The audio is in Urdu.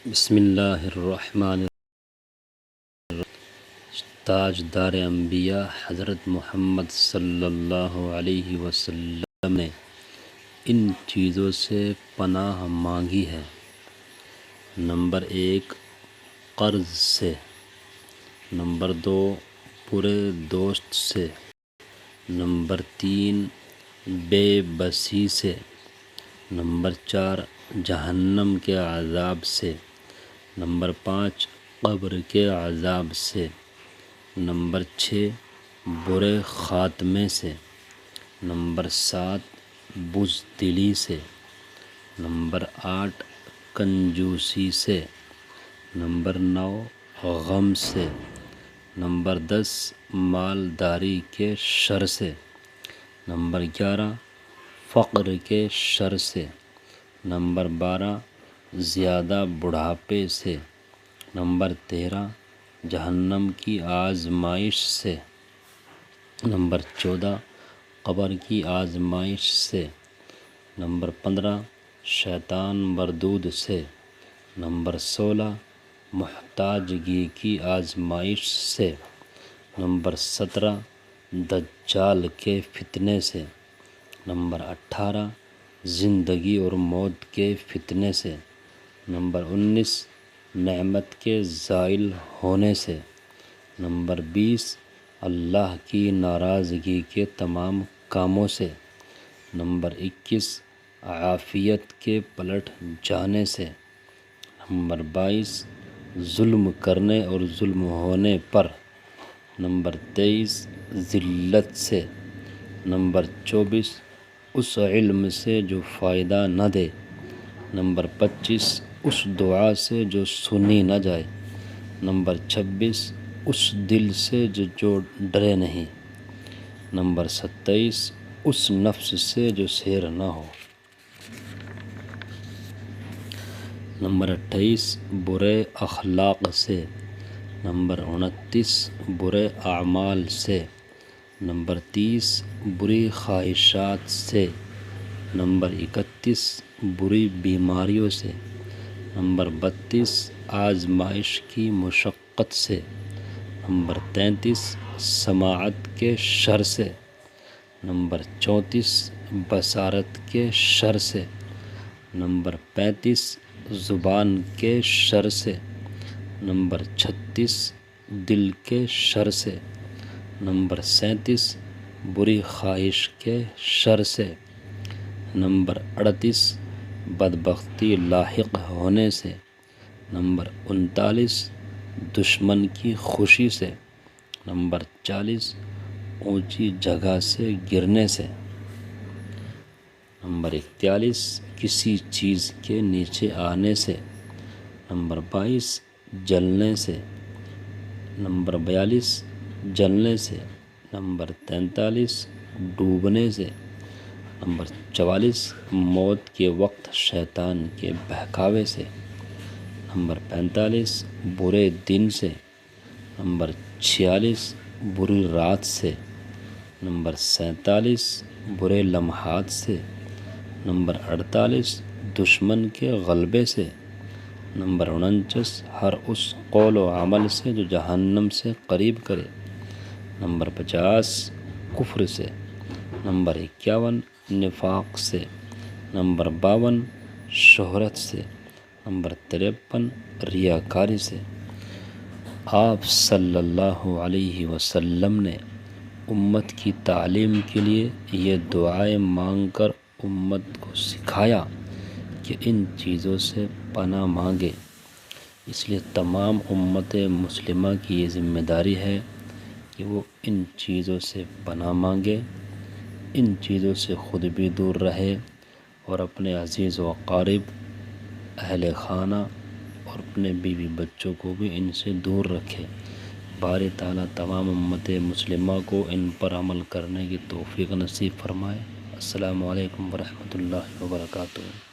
بسم اللہ الرحمن تاجدار انبیاء حضرت محمد صلی اللہ علیہ وسلم نے ان چیزوں سے پناہ مانگی ہے۔ نمبر 1 قرض سے، نمبر 2 برے دوست سے، نمبر 3 بے بسی سے، نمبر 4 جہنم کے عذاب سے، نمبر 5 قبر کے عذاب سے، نمبر 6 برے خاتمے سے، نمبر 7 بزدلی سے، نمبر 8 کنجوسی سے، نمبر 9 غم سے، نمبر 10 مالداری کے شر سے، نمبر 11 فقر کے شر سے، نمبر 12 زیادہ بڑھاپے سے، نمبر 13 جہنم کی آزمائش سے، نمبر 14 قبر کی آزمائش سے، نمبر 15 شیطان مردود سے، نمبر 16 محتاجگی کی آزمائش سے، نمبر 17 دجال کے فتنے سے، نمبر 18 زندگی اور موت کے فتنے سے، نمبر 19 نعمت کے زائل ہونے سے، نمبر 20 اللہ کی ناراضگی کے تمام کاموں سے، نمبر 21 عافیت کے پلٹ جانے سے، نمبر 22 ظلم کرنے اور ظلم ہونے پر، نمبر 23 ذلت سے، نمبر 24 اس علم سے جو فائدہ نہ دے، نمبر 25 اس دعا سے جو سنی نہ جائے، نمبر 26 اس دل سے جو ڈرے نہیں، نمبر 27 اس نفس سے جو سیر نہ ہو، نمبر 28 برے اخلاق سے، نمبر 29 برے اعمال سے، نمبر 30 بری خواہشات سے، نمبر 31 بری بیماریوں سے، نمبر 32 آزمائش کی مشقت سے، نمبر 33 سماعت کے شر سے، نمبر 34 بصارت کے شر سے، نمبر 35 زبان کے شر سے، نمبر 36 دل کے شر سے، نمبر 37 بری خواہش کے شر سے، نمبر 38 بدبختی لاحق ہونے سے، نمبر 39 دشمن کی خوشی سے، نمبر 40 اونچی جگہ سے گرنے سے، نمبر 41 کسی چیز کے نیچے آنے سے، نمبر 22 جلنے سے، نمبر 42 جلنے سے، نمبر 43 ڈوبنے سے، نمبر 44 موت کے وقت شیطان کے بہکاوے سے، نمبر 45 برے دن سے، نمبر 46 بری رات سے، نمبر 47 برے لمحات سے، نمبر 48 دشمن کے غلبے سے، نمبر 49 ہر اس قول و عمل سے جو جہنم سے قریب کرے، نمبر 50 کفر سے، نمبر 51 نفاق سے، نمبر 52 شہرت سے، نمبر 53 ریاکاری سے۔ آپ صلی اللہ علیہ وسلم نے امت کی تعلیم کے لیے یہ دعائیں مانگ کر امت کو سکھایا کہ ان چیزوں سے پناہ مانگے۔ اس لیے تمام امت مسلمہ کی یہ ذمہ داری ہے کہ وہ ان چیزوں سے پناہ مانگے، ان چیزوں سے خود بھی دور رہے اور اپنے عزیز و اقارب، اہل خانہ اور اپنے بیوی بچوں کو بھی ان سے دور رکھے۔ باری تعالیٰ تمام امت مسلمہ کو ان پر عمل کرنے کی توفیق نصیب فرمائے۔ السلام علیکم ورحمۃ اللہ وبرکاتہ۔